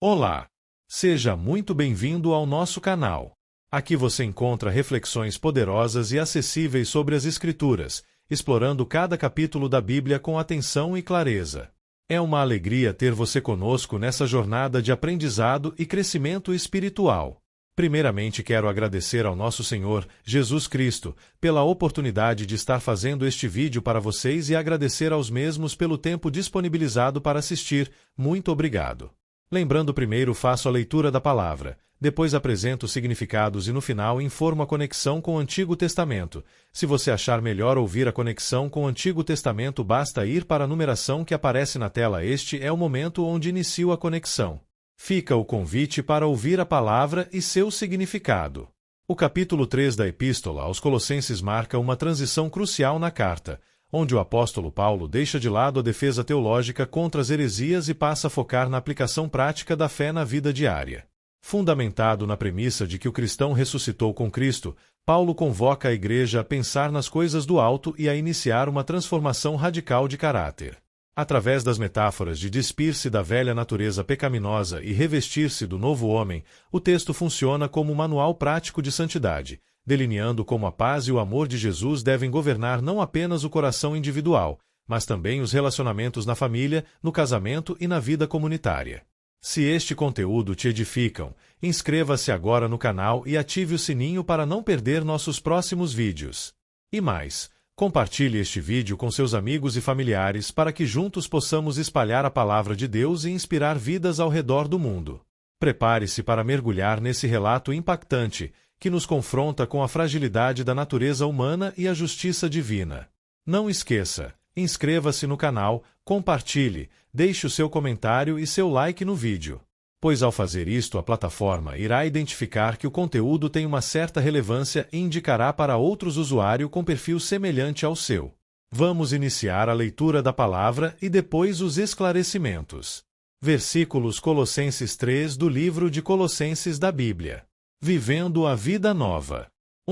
Olá! Seja muito bem-vindo ao nosso canal. Aqui você encontra reflexões poderosas e acessíveis sobre as Escrituras, explorando cada capítulo da Bíblia com atenção e clareza. É uma alegria ter você conosco nessa jornada de aprendizado e crescimento espiritual. Primeiramente, quero agradecer ao nosso Senhor, Jesus Cristo, pela oportunidade de estar fazendo este vídeo para vocês e agradecer aos mesmos pelo tempo disponibilizado para assistir. Muito obrigado. Lembrando, primeiro faço a leitura da palavra, depois apresento os significados e no final informo a conexão com o Antigo Testamento. Se você achar melhor ouvir a conexão com o Antigo Testamento, basta ir para a numeração que aparece na tela. Este é o momento onde inicio a conexão. Fica o convite para ouvir a palavra e seu significado. O capítulo 3 da Epístola aos Colossenses marca uma transição crucial na carta, onde o apóstolo Paulo deixa de lado a defesa teológica contra as heresias e passa a focar na aplicação prática da fé na vida diária. Fundamentado na premissa de que o cristão ressuscitou com Cristo, Paulo convoca a igreja a pensar nas coisas do alto e a iniciar uma transformação radical de caráter. Através das metáforas de despir-se da velha natureza pecaminosa e revestir-se do novo homem, o texto funciona como um manual prático de santidade, delineando como a paz e o amor de Jesus devem governar não apenas o coração individual, mas também os relacionamentos na família, no casamento e na vida comunitária. Se este conteúdo te edificam, inscreva-se agora no canal e ative o sininho para não perder nossos próximos vídeos. E mais, compartilhe este vídeo com seus amigos e familiares para que juntos possamos espalhar a palavra de Deus e inspirar vidas ao redor do mundo. Prepare-se para mergulhar nesse relato impactante, que nos confronta com a fragilidade da natureza humana e a justiça divina. Não esqueça, inscreva-se no canal, compartilhe, deixe o seu comentário e seu like no vídeo. Pois ao fazer isto a plataforma irá identificar que o conteúdo tem uma certa relevância e indicará para outros usuários com perfil semelhante ao seu. Vamos iniciar a leitura da palavra e depois os esclarecimentos. Versículos Colossenses 3 do livro de Colossenses da Bíblia. Vivendo a vida nova.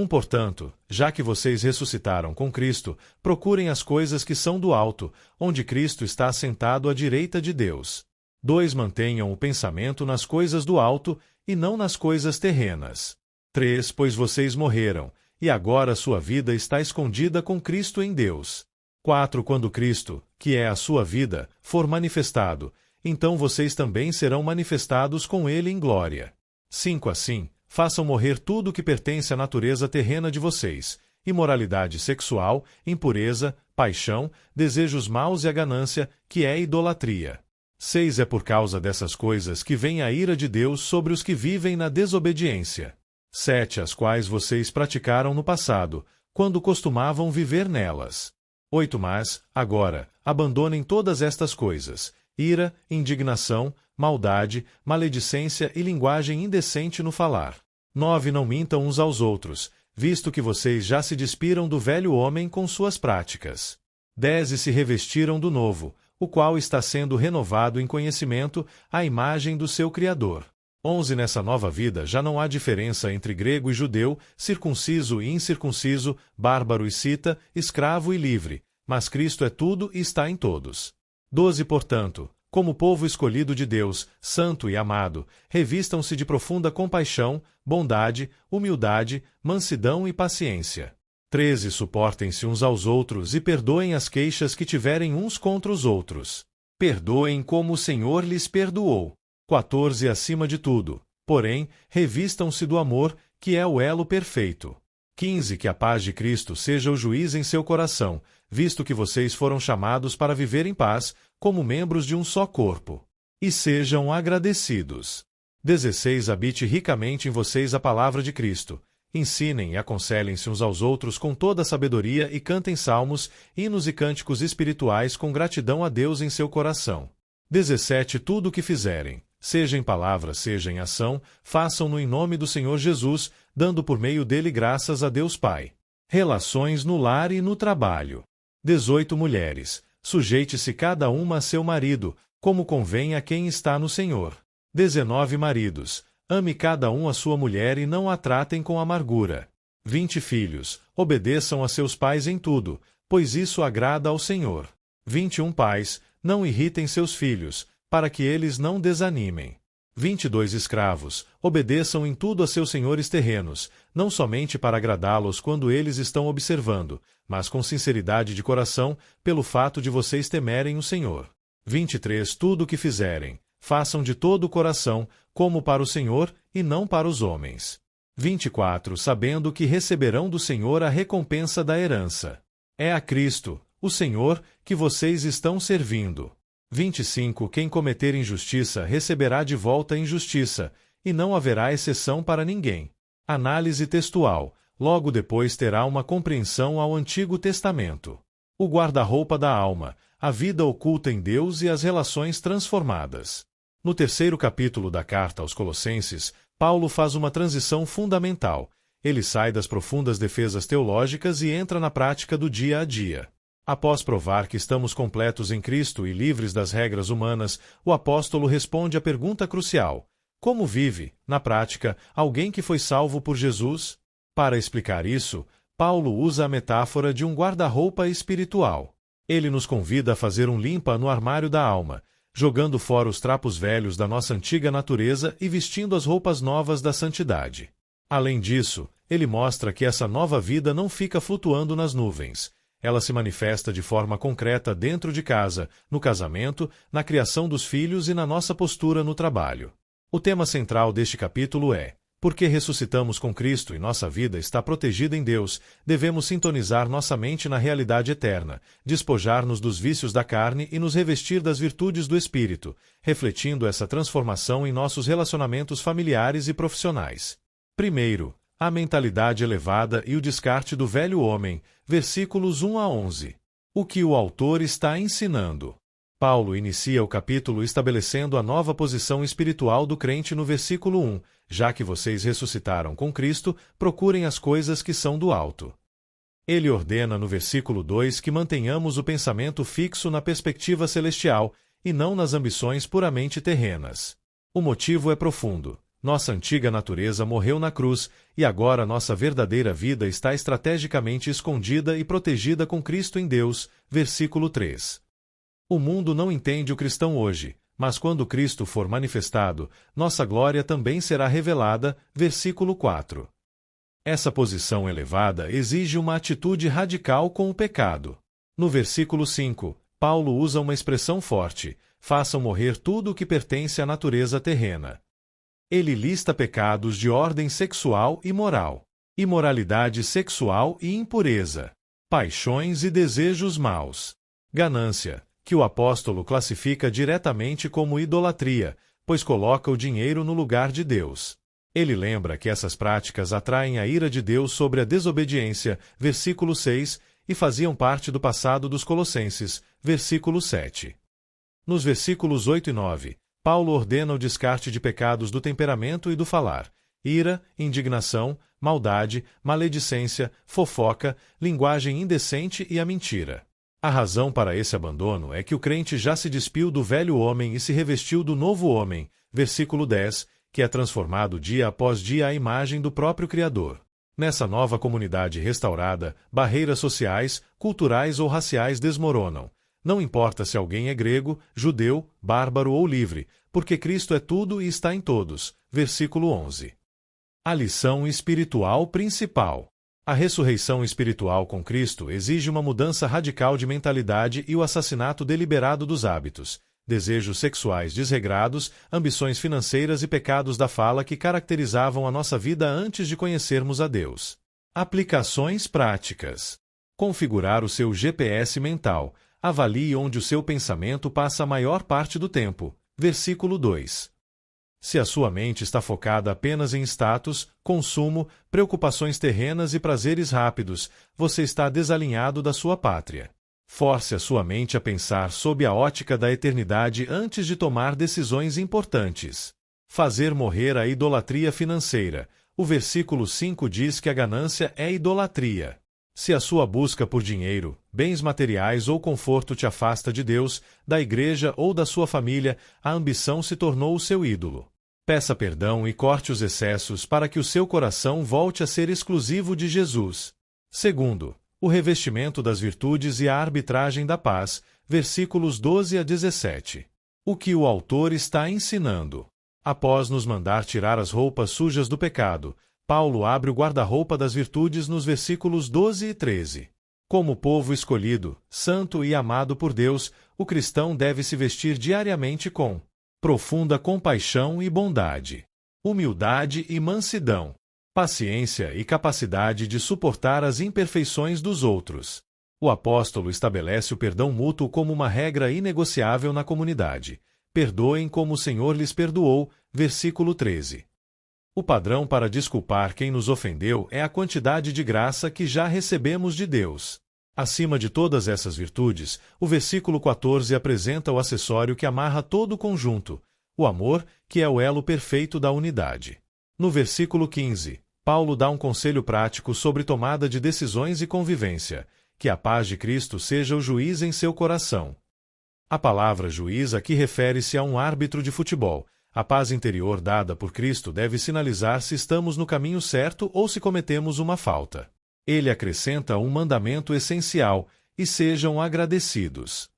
Portanto, já que vocês ressuscitaram com Cristo, procurem as coisas que são do alto, onde Cristo está assentado à direita de Deus. 2 Mantenham o pensamento nas coisas do alto e não nas coisas terrenas. 3 Pois vocês morreram, e agora sua vida está escondida com Cristo em Deus. 4 Quando Cristo, que é a sua vida, for manifestado, então vocês também serão manifestados com Ele em glória. 5 Assim, façam morrer tudo que pertence à natureza terrena de vocês: imoralidade sexual, impureza, paixão, desejos maus e a ganância, que é idolatria. 6 É por causa dessas coisas que vem a ira de Deus sobre os que vivem na desobediência. 7 As quais vocês praticaram no passado, quando costumavam viver nelas. 8 Mas, agora, abandonem todas estas coisas: ira, indignação, maldade, maledicência e linguagem indecente no falar. 9 Não mintam uns aos outros, visto que vocês já se despiram do velho homem com suas práticas. 10 E se revestiram do novo, o qual está sendo renovado em conhecimento, à imagem do seu Criador. 11 Nessa nova vida já não há diferença entre grego e judeu, circunciso e incircunciso, bárbaro e cita, escravo e livre, mas Cristo é tudo e está em todos. 12 Portanto, como povo escolhido de Deus, santo e amado, revistam-se de profunda compaixão, bondade, humildade, mansidão e paciência. 13 Suportem-se uns aos outros e perdoem as queixas que tiverem uns contra os outros. Perdoem como o Senhor lhes perdoou. 14 Acima de tudo, porém, revistam-se do amor, que é o elo perfeito. 15 Que a paz de Cristo seja o juiz em seu coração, visto que vocês foram chamados para viver em paz, como membros de um só corpo. E sejam agradecidos. 16 Habite ricamente em vocês a palavra de Cristo. Ensinem e aconselhem-se uns aos outros com toda a sabedoria e cantem salmos, hinos e cânticos espirituais com gratidão a Deus em seu coração. 17 Tudo o que fizerem, seja em palavra, seja em ação, façam-no em nome do Senhor Jesus, dando por meio dele graças a Deus Pai. Relações no lar e no trabalho. 18 Mulheres, sujeite-se cada uma a seu marido, como convém a quem está no Senhor. 19 Maridos, ame cada um a sua mulher e não a tratem com amargura. 20 Filhos, obedeçam a seus pais em tudo, pois isso agrada ao Senhor. 21 Pais, não irritem seus filhos, para que eles não desanimem. 22 Escravos, obedeçam em tudo a seus senhores terrenos, não somente para agradá-los quando eles estão observando, mas com sinceridade de coração, pelo fato de vocês temerem o Senhor. 23 Tudo o que fizerem, façam de todo o coração, como para o Senhor, e não para os homens. 24 Sabendo que receberão do Senhor a recompensa da herança. É a Cristo, o Senhor, que vocês estão servindo. 25 Quem cometer injustiça receberá de volta injustiça, e não haverá exceção para ninguém. Análise textual. Logo depois terá uma compreensão ao Antigo Testamento. O guarda-roupa da alma, a vida oculta em Deus e as relações transformadas. No terceiro capítulo da carta aos Colossenses, Paulo faz uma transição fundamental. Ele sai das profundas defesas teológicas e entra na prática do dia a dia. Após provar que estamos completos em Cristo e livres das regras humanas, o apóstolo responde à pergunta crucial: como vive, na prática, alguém que foi salvo por Jesus? Para explicar isso, Paulo usa a metáfora de um guarda-roupa espiritual. Ele nos convida a fazer um limpa no armário da alma, jogando fora os trapos velhos da nossa antiga natureza e vestindo as roupas novas da santidade. Além disso, ele mostra que essa nova vida não fica flutuando nas nuvens. Ela se manifesta de forma concreta dentro de casa, no casamento, na criação dos filhos e na nossa postura no trabalho. O tema central deste capítulo é: porque ressuscitamos com Cristo e nossa vida está protegida em Deus, devemos sintonizar nossa mente na realidade eterna, despojar-nos dos vícios da carne e nos revestir das virtudes do Espírito, refletindo essa transformação em nossos relacionamentos familiares e profissionais. Primeiro, a mentalidade elevada e o descarte do velho homem, versículos 1 a 11. O que o autor está ensinando? Paulo inicia o capítulo estabelecendo a nova posição espiritual do crente no versículo 1, já que vocês ressuscitaram com Cristo, procurem as coisas que são do alto. Ele ordena no versículo 2 que mantenhamos o pensamento fixo na perspectiva celestial e não nas ambições puramente terrenas. O motivo é profundo. Nossa antiga natureza morreu na cruz, e agora nossa verdadeira vida está estrategicamente escondida e protegida com Cristo em Deus. Versículo 3. O mundo não entende o cristão hoje, mas quando Cristo for manifestado, nossa glória também será revelada. Versículo 4. Essa posição elevada exige uma atitude radical com o pecado. No versículo 5, Paulo usa uma expressão forte: façam morrer tudo o que pertence à natureza terrena. Ele lista pecados de ordem sexual e moral, imoralidade sexual e impureza, paixões e desejos maus, ganância, que o apóstolo classifica diretamente como idolatria, pois coloca o dinheiro no lugar de Deus. Ele lembra que essas práticas atraem a ira de Deus sobre a desobediência, versículo 6, e faziam parte do passado dos Colossenses, versículo 7. Nos versículos 8 e 9, Paulo ordena o descarte de pecados do temperamento e do falar: ira, indignação, maldade, maledicência, fofoca, linguagem indecente e a mentira. A razão para esse abandono é que o crente já se despiu do velho homem e se revestiu do novo homem, versículo 10, que é transformado dia após dia à imagem do próprio Criador. Nessa nova comunidade restaurada, barreiras sociais, culturais ou raciais desmoronam. Não importa se alguém é grego, judeu, bárbaro ou livre, porque Cristo é tudo e está em todos. Versículo 11. A lição espiritual principal. A ressurreição espiritual com Cristo exige uma mudança radical de mentalidade e o assassinato deliberado dos hábitos, desejos sexuais desregrados, ambições financeiras e pecados da fala que caracterizavam a nossa vida antes de conhecermos a Deus. Aplicações práticas. Configurar o seu GPS mental. Avalie onde o seu pensamento passa a maior parte do tempo. Versículo 2. Se a sua mente está focada apenas em status, consumo, preocupações terrenas e prazeres rápidos, você está desalinhado da sua pátria. Force a sua mente a pensar sob a ótica da eternidade antes de tomar decisões importantes. Fazer morrer a idolatria financeira. O versículo 5 diz que a ganância é idolatria. Se a sua busca por dinheiro, bens materiais ou conforto te afasta de Deus, da igreja ou da sua família, a ambição se tornou o seu ídolo. Peça perdão e corte os excessos para que o seu coração volte a ser exclusivo de Jesus. Segundo, o revestimento das virtudes e a arbitragem da paz, versículos 12 a 17. O que o autor está ensinando? Após nos mandar tirar as roupas sujas do pecado, Paulo abre o guarda-roupa das virtudes nos versículos 12 e 13. Como povo escolhido, santo e amado por Deus, o cristão deve se vestir diariamente com profunda compaixão e bondade, humildade e mansidão, paciência e capacidade de suportar as imperfeições dos outros. O apóstolo estabelece o perdão mútuo como uma regra inegociável na comunidade. Perdoem como o Senhor lhes perdoou, versículo 13. O padrão para desculpar quem nos ofendeu é a quantidade de graça que já recebemos de Deus. Acima de todas essas virtudes, o versículo 14 apresenta o acessório que amarra todo o conjunto, o amor, que é o elo perfeito da unidade. No versículo 15, Paulo dá um conselho prático sobre tomada de decisões e convivência, que a paz de Cristo seja o juiz em seu coração. A palavra juiz aqui refere-se a um árbitro de futebol. A paz interior dada por Cristo deve sinalizar se estamos no caminho certo ou se cometemos uma falta. Ele acrescenta um mandamento essencial: e sejam agradecidos.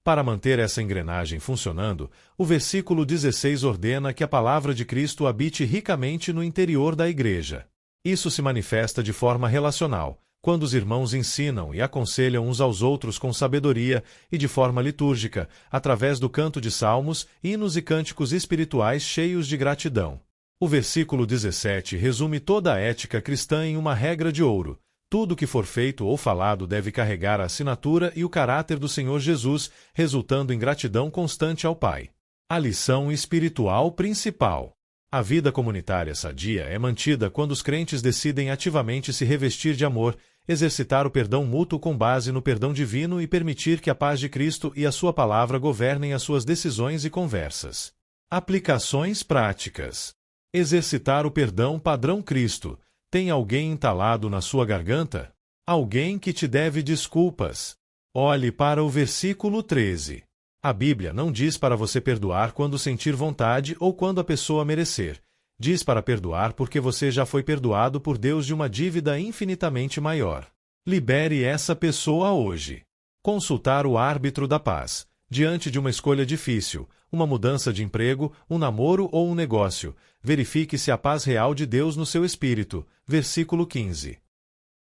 Para manter essa engrenagem funcionando, o versículo 16 ordena que a palavra de Cristo habite ricamente no interior da igreja. Isso se manifesta de forma relacional, quando os irmãos ensinam e aconselham uns aos outros com sabedoria, e de forma litúrgica, através do canto de salmos, hinos e cânticos espirituais cheios de gratidão. O versículo 17 resume toda a ética cristã em uma regra de ouro: tudo que for feito ou falado deve carregar a assinatura e o caráter do Senhor Jesus, resultando em gratidão constante ao Pai. A lição espiritual principal. A vida comunitária sadia é mantida quando os crentes decidem ativamente se revestir de amor, exercitar o perdão mútuo com base no perdão divino e permitir que a paz de Cristo e a sua palavra governem as suas decisões e conversas. Aplicações práticas. Exercitar o perdão padrão Cristo. Tem alguém entalado na sua garganta? Alguém que te deve desculpas. Olhe para o versículo 13. A Bíblia não diz para você perdoar quando sentir vontade ou quando a pessoa merecer. Diz para perdoar porque você já foi perdoado por Deus de uma dívida infinitamente maior. Libere essa pessoa hoje. Consultar o árbitro da paz. Diante de uma escolha difícil, uma mudança de emprego, um namoro ou um negócio, verifique se há paz real de Deus no seu espírito. Versículo 15.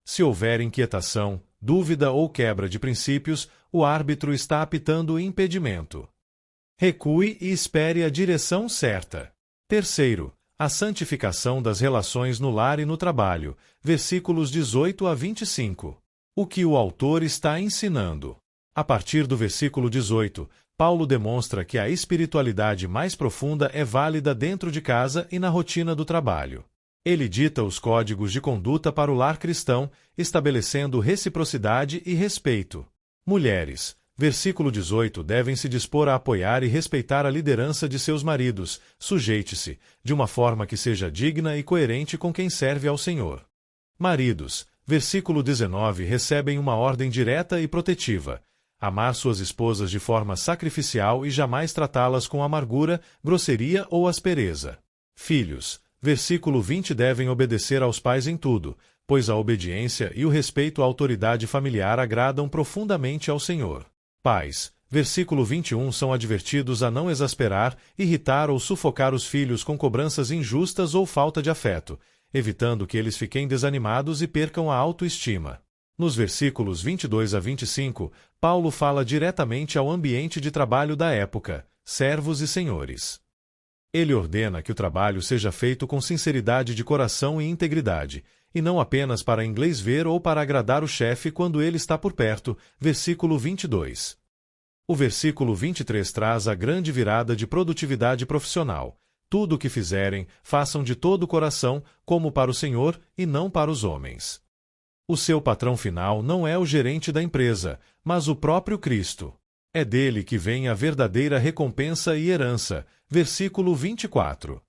Se houver inquietação, dúvida ou quebra de princípios, o árbitro está apitando impedimento. Recue e espere a direção certa. Terceiro, a santificação das relações no lar e no trabalho. Versículos 18 a 25. O que o autor está ensinando? A partir do versículo 18, Paulo demonstra que a espiritualidade mais profunda é válida dentro de casa e na rotina do trabalho. Ele dita os códigos de conduta para o lar cristão, estabelecendo reciprocidade e respeito. Mulheres, versículo 18, devem se dispor a apoiar e respeitar a liderança de seus maridos. Sujeite-se, de uma forma que seja digna e coerente com quem serve ao Senhor. Maridos, versículo 19, recebem uma ordem direta e protetiva: amar suas esposas de forma sacrificial e jamais tratá-las com amargura, grosseria ou aspereza. Filhos, versículo 20, devem obedecer aos pais em tudo, pois a obediência e o respeito à autoridade familiar agradam profundamente ao Senhor. Pais, versículo 21, são advertidos a não exasperar, irritar ou sufocar os filhos com cobranças injustas ou falta de afeto, evitando que eles fiquem desanimados e percam a autoestima. Nos versículos 22 a 25, Paulo fala diretamente ao ambiente de trabalho da época: servos e senhores. Ele ordena que o trabalho seja feito com sinceridade de coração e integridade, e não apenas para inglês ver ou para agradar o chefe quando ele está por perto. Versículo 22. O versículo 23 traz a grande virada de produtividade profissional. Tudo o que fizerem, façam de todo o coração, como para o Senhor e não para os homens. O seu patrão final não é o gerente da empresa, mas o próprio Cristo. É dele que vem a verdadeira recompensa e herança. Versículo 24.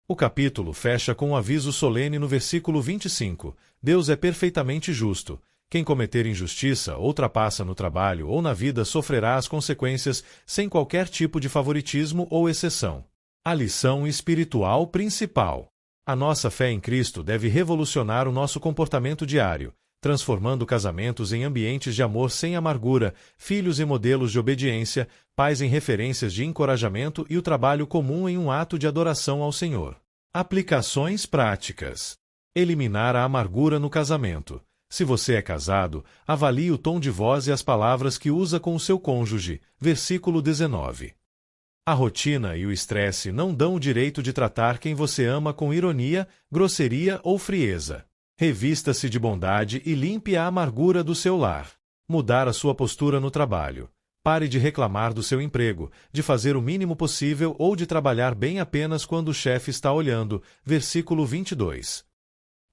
O capítulo fecha com um aviso solene no versículo 25. Deus é perfeitamente justo. Quem cometer injustiça ou trapassa no trabalho ou na vida sofrerá as consequências, sem qualquer tipo de favoritismo ou exceção. A lição espiritual principal. A nossa fé em Cristo deve revolucionar o nosso comportamento diário. transformando casamentos em ambientes de amor sem amargura, filhos em modelos de obediência, pais em referências de encorajamento e o trabalho comum em um ato de adoração ao Senhor. Aplicações práticas. Eliminar a amargura no casamento. Se você é casado, avalie o tom de voz e as palavras que usa com o seu cônjuge. Versículo 19. A rotina e o estresse não dão o direito de tratar quem você ama com ironia, grosseria ou frieza. Revista-se de bondade e limpe a amargura do seu lar. Mudar a sua postura no trabalho. Pare de reclamar do seu emprego, de fazer o mínimo possível ou de trabalhar bem apenas quando o chefe está olhando. Versículo 22.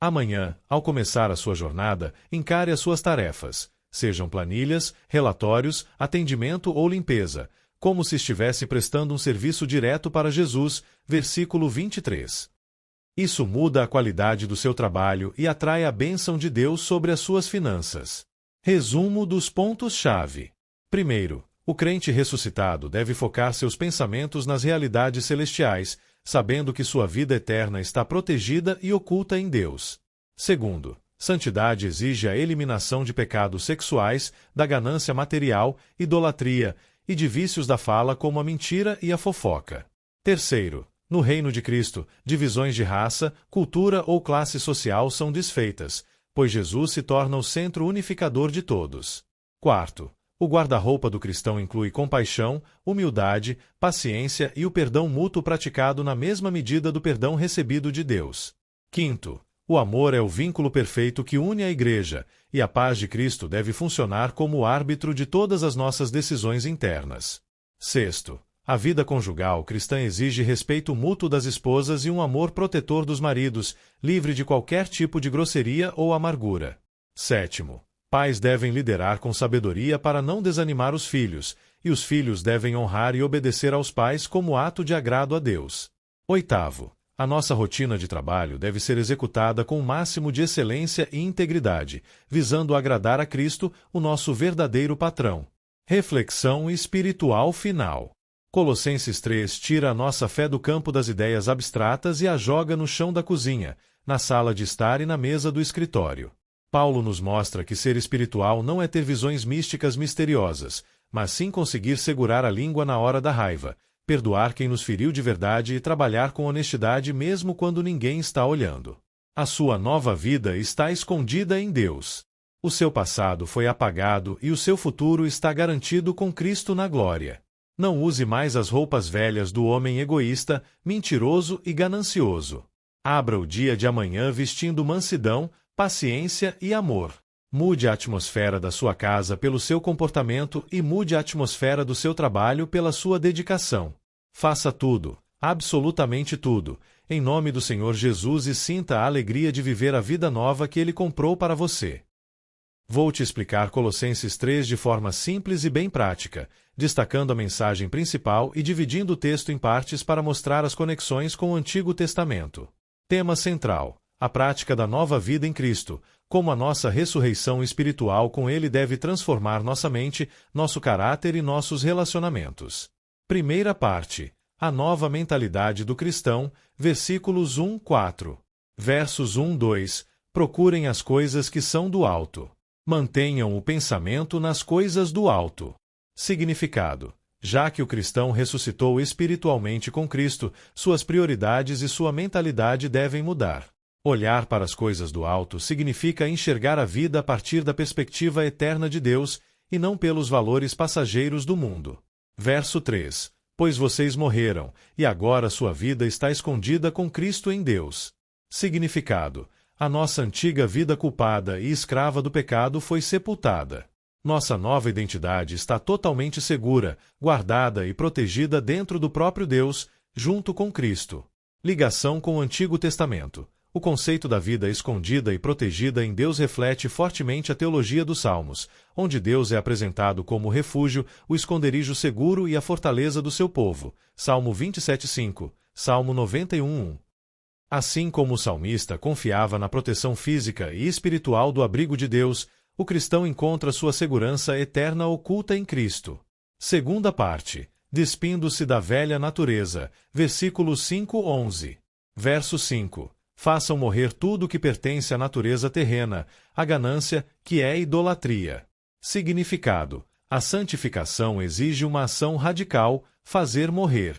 Amanhã, ao começar a sua jornada, encare as suas tarefas, sejam planilhas, relatórios, atendimento ou limpeza, como se estivesse prestando um serviço direto para Jesus. Versículo 23. Isso muda a qualidade do seu trabalho e atrai a bênção de Deus sobre as suas finanças. Resumo dos pontos-chave. Primeiro, o crente ressuscitado deve focar seus pensamentos nas realidades celestiais, sabendo que sua vida eterna está protegida e oculta em Deus. Segundo, santidade exige a eliminação de pecados sexuais, da ganância material, idolatria e de vícios da fala como a mentira e a fofoca. Terceiro, no reino de Cristo, divisões de raça, cultura ou classe social são desfeitas, pois Jesus se torna o centro unificador de todos. Quarto, o guarda-roupa do cristão inclui compaixão, humildade, paciência e o perdão mútuo praticado na mesma medida do perdão recebido de Deus. Quinto, o amor é o vínculo perfeito que une a Igreja, e a paz de Cristo deve funcionar como o árbitro de todas as nossas decisões internas. Sexto, a vida conjugal cristã exige respeito mútuo das esposas e um amor protetor dos maridos, livre de qualquer tipo de grosseria ou amargura. Sétimo, pais devem liderar com sabedoria para não desanimar os filhos, e os filhos devem honrar e obedecer aos pais como ato de agrado a Deus. Oitavo, a nossa rotina de trabalho deve ser executada com o máximo de excelência e integridade, visando agradar a Cristo, o nosso verdadeiro patrão. Reflexão espiritual final. Colossenses 3 tira a nossa fé do campo das ideias abstratas e a joga no chão da cozinha, na sala de estar e na mesa do escritório. Paulo nos mostra que ser espiritual não é ter visões místicas misteriosas, mas sim conseguir segurar a língua na hora da raiva, perdoar quem nos feriu de verdade e trabalhar com honestidade mesmo quando ninguém está olhando. A sua nova vida está escondida em Deus. O seu passado foi apagado e o seu futuro está garantido com Cristo na glória. Não use mais as roupas velhas do homem egoísta, mentiroso e ganancioso. Abra o dia de amanhã vestindo mansidão, paciência e amor. Mude a atmosfera da sua casa pelo seu comportamento e mude a atmosfera do seu trabalho pela sua dedicação. Faça tudo, absolutamente tudo, em nome do Senhor Jesus e sinta a alegria de viver a vida nova que Ele comprou para você. Vou te explicar Colossenses 3 de forma simples e bem prática, destacando a mensagem principal e dividindo o texto em partes para mostrar as conexões com o Antigo Testamento. Tema central: a prática da nova vida em Cristo, como a nossa ressurreição espiritual com Ele deve transformar nossa mente, nosso caráter e nossos relacionamentos. Primeira parte: a nova mentalidade do cristão, versículos 1-4. Versos 1-2: procurem as coisas que são do alto. Mantenham o pensamento nas coisas do alto. Significado: já que o cristão ressuscitou espiritualmente com Cristo, suas prioridades e sua mentalidade devem mudar. Olhar para as coisas do alto significa enxergar a vida a partir da perspectiva eterna de Deus e não pelos valores passageiros do mundo. Verso 3: pois vocês morreram, e agora sua vida está escondida com Cristo em Deus. Significado: a nossa antiga vida culpada e escrava do pecado foi sepultada. Nossa nova identidade está totalmente segura, guardada e protegida dentro do próprio Deus, junto com Cristo. Ligação com o Antigo Testamento. O conceito da vida escondida e protegida em Deus reflete fortemente a teologia dos Salmos, onde Deus é apresentado como o refúgio, o esconderijo seguro e a fortaleza do seu povo. Salmo 27:5, Salmo 91:1. Assim como o salmista confiava na proteção física e espiritual do abrigo de Deus, o cristão encontra sua segurança eterna oculta em Cristo. Segunda parte: despindo-se da velha natureza. Versículos 5-11. Verso 5: façam morrer tudo que pertence à natureza terrena, a ganância, que é idolatria. Significado: a santificação exige uma ação radical, fazer morrer.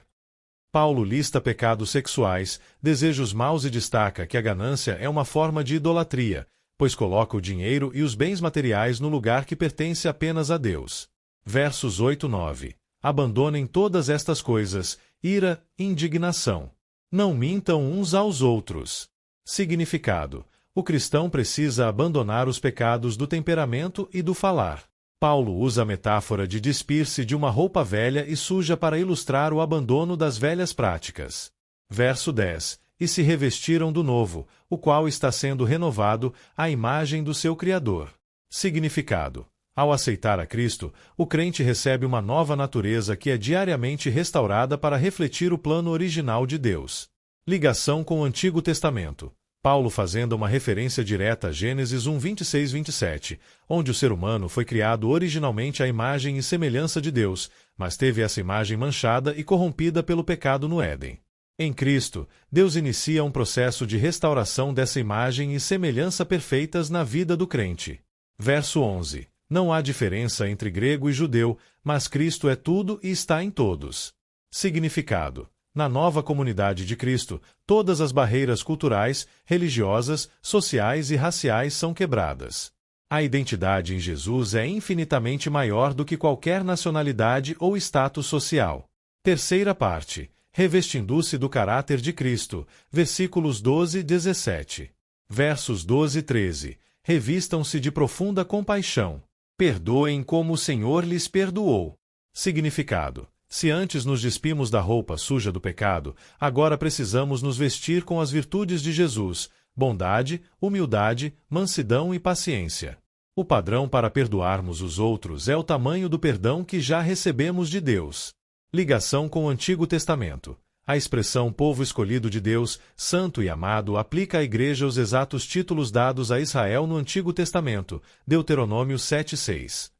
Paulo lista pecados sexuais, desejos maus e destaca que a ganância é uma forma de idolatria, pois coloca o dinheiro e os bens materiais no lugar que pertence apenas a Deus. Versos 8-9. Abandonem todas estas coisas: ira, indignação. Não mintam uns aos outros. Significado: o cristão precisa abandonar os pecados do temperamento e do falar. Paulo usa a metáfora de despir-se de uma roupa velha e suja para ilustrar o abandono das velhas práticas. Verso 10. E se revestiram do novo, o qual está sendo renovado à imagem do seu Criador. Significado: ao aceitar a Cristo, o crente recebe uma nova natureza que é diariamente restaurada para refletir o plano original de Deus. Ligação com o Antigo Testamento. Paulo fazendo uma referência direta a Gênesis 1, 26-27, onde o ser humano foi criado originalmente à imagem e semelhança de Deus, mas teve essa imagem manchada e corrompida pelo pecado no Éden. Em Cristo, Deus inicia um processo de restauração dessa imagem e semelhança perfeitas na vida do crente. Verso 11. Não há diferença entre grego e judeu, mas Cristo é tudo e está em todos. Significado: na nova comunidade de Cristo, todas as barreiras culturais, religiosas, sociais e raciais são quebradas. A identidade em Jesus é infinitamente maior do que qualquer nacionalidade ou status social. Terceira parte. Revestindo-se do caráter de Cristo. Versículos 12-17. Versos 12-13. Revistam-se de profunda compaixão. Perdoem como o Senhor lhes perdoou. Significado: se antes nos despimos da roupa suja do pecado, agora precisamos nos vestir com as virtudes de Jesus: bondade, humildade, mansidão e paciência. O padrão para perdoarmos os outros é o tamanho do perdão que já recebemos de Deus. Ligação com o Antigo Testamento. A expressão povo escolhido de Deus, santo e amado, aplica à Igreja os exatos títulos dados a Israel no Antigo Testamento, Deuteronômio 7:6.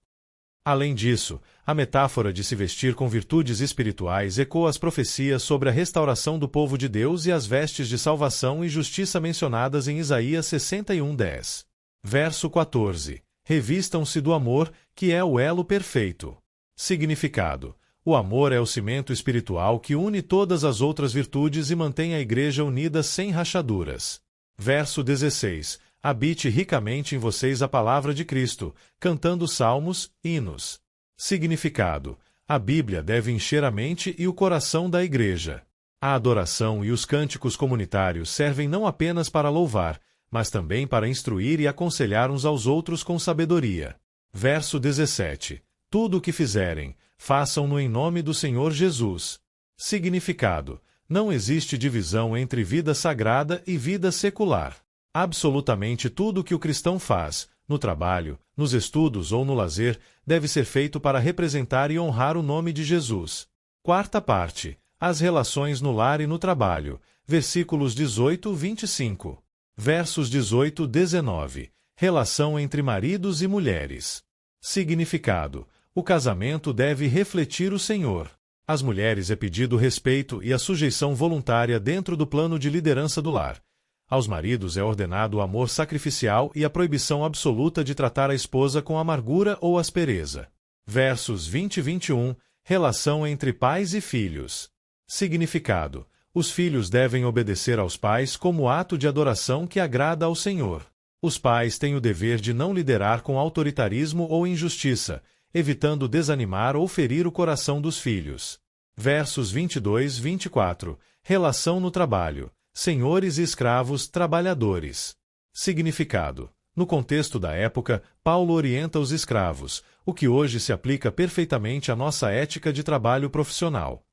Além disso, a metáfora de se vestir com virtudes espirituais ecoa as profecias sobre a restauração do povo de Deus e as vestes de salvação e justiça mencionadas em Isaías 61:10. Verso 14. Revistam-se do amor, que é o elo perfeito. Significado: o amor é o cimento espiritual que une todas as outras virtudes e mantém a Igreja unida sem rachaduras. Verso 16. Habite ricamente em vocês a palavra de Cristo, cantando salmos, hinos. Significado: a Bíblia deve encher a mente e o coração da Igreja. A adoração e os cânticos comunitários servem não apenas para louvar, mas também para instruir e aconselhar uns aos outros com sabedoria. Verso 17. Tudo o que fizerem, façam-no em nome do Senhor Jesus. Significado: não existe divisão entre vida sagrada e vida secular. Absolutamente tudo o que o cristão faz, no trabalho, nos estudos ou no lazer, deve ser feito para representar e honrar o nome de Jesus. Quarta parte. As relações no lar e no trabalho. Versículos 18-25. Versos 18-19. Relação entre maridos e mulheres. Significado: o casamento deve refletir o Senhor. Às mulheres é pedido respeito e a sujeição voluntária dentro do plano de liderança do lar. Aos maridos é ordenado o amor sacrificial e a proibição absoluta de tratar a esposa com amargura ou aspereza. Versos 20-21. Relação entre pais e filhos. Significado: os filhos devem obedecer aos pais como ato de adoração que agrada ao Senhor. Os pais têm o dever de não liderar com autoritarismo ou injustiça, evitando desanimar ou ferir o coração dos filhos. Versos 22-24. Relação no trabalho. Senhores e escravos, trabalhadores. Significado: no contexto da época, Paulo orienta os escravos, o que hoje se aplica perfeitamente à nossa ética de trabalho profissional.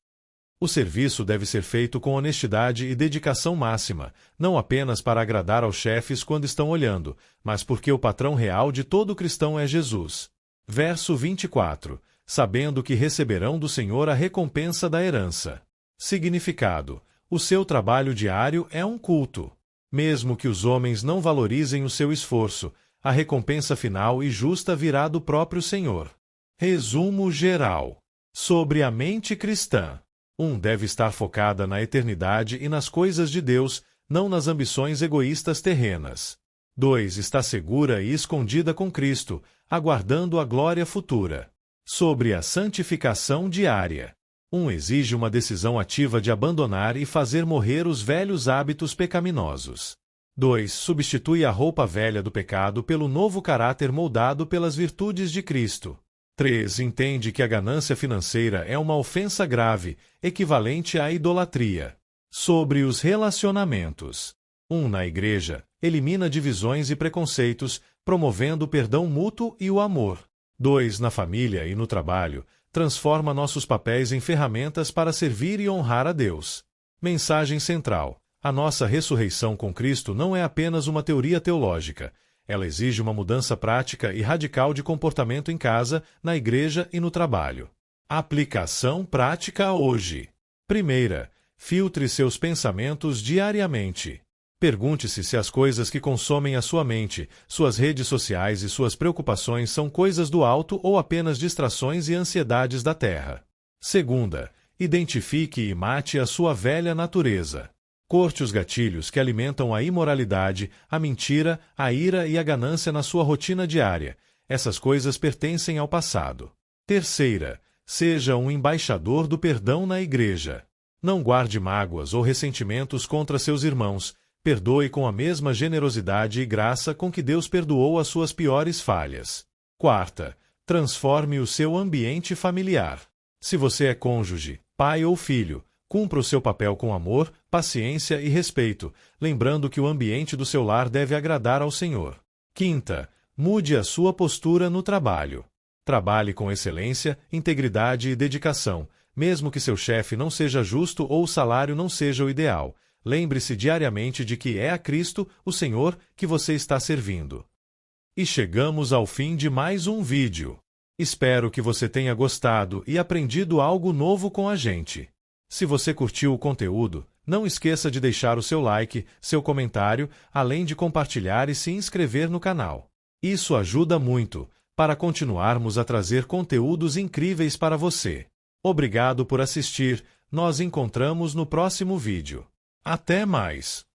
O serviço deve ser feito com honestidade e dedicação máxima, não apenas para agradar aos chefes quando estão olhando, mas porque o patrão real de todo cristão é Jesus. Verso 24. Sabendo que receberão do Senhor a recompensa da herança. Significado: o seu trabalho diário é um culto. Mesmo que os homens não valorizem o seu esforço, a recompensa final e justa virá do próprio Senhor. Resumo geral. Sobre a mente cristã. 1. Deve estar focada na eternidade e nas coisas de Deus, não nas ambições egoístas terrenas. 2. Está segura e escondida com Cristo, aguardando a glória futura. Sobre a santificação diária. 1. Exige uma decisão ativa de abandonar e fazer morrer os velhos hábitos pecaminosos. 2. Substitui a roupa velha do pecado pelo novo caráter moldado pelas virtudes de Cristo. 3. Entende que a ganância financeira é uma ofensa grave, equivalente à idolatria. Sobre os relacionamentos. 1. Na igreja, elimina divisões e preconceitos, promovendo o perdão mútuo e o amor. 2. Na família e no trabalho, transforma nossos papéis em ferramentas para servir e honrar a Deus. Mensagem central. A nossa ressurreição com Cristo não é apenas uma teoria teológica. Ela exige uma mudança prática e radical de comportamento em casa, na igreja e no trabalho. Aplicação prática hoje. Primeira, filtre seus pensamentos diariamente. Pergunte-se se as coisas que consomem a sua mente, suas redes sociais e suas preocupações são coisas do alto ou apenas distrações e ansiedades da terra. Segunda, identifique e mate a sua velha natureza. Corte os gatilhos que alimentam a imoralidade, a mentira, a ira e a ganância na sua rotina diária. Essas coisas pertencem ao passado. Terceira, seja um embaixador do perdão na igreja. Não guarde mágoas ou ressentimentos contra seus irmãos. Perdoe com a mesma generosidade e graça com que Deus perdoou as suas piores falhas. Quarta, transforme o seu ambiente familiar. Se você é cônjuge, pai ou filho, cumpra o seu papel com amor, paciência e respeito, lembrando que o ambiente do seu lar deve agradar ao Senhor. Quinta, mude a sua postura no trabalho. Trabalhe com excelência, integridade e dedicação, mesmo que seu chefe não seja justo ou o salário não seja o ideal. Lembre-se diariamente de que é a Cristo, o Senhor, que você está servindo. E chegamos ao fim de mais um vídeo. Espero que você tenha gostado e aprendido algo novo com a gente. Se você curtiu o conteúdo, não esqueça de deixar o seu like, seu comentário, além de compartilhar e se inscrever no canal. Isso ajuda muito, para continuarmos a trazer conteúdos incríveis para você. Obrigado por assistir, nós encontramos no próximo vídeo. Até mais!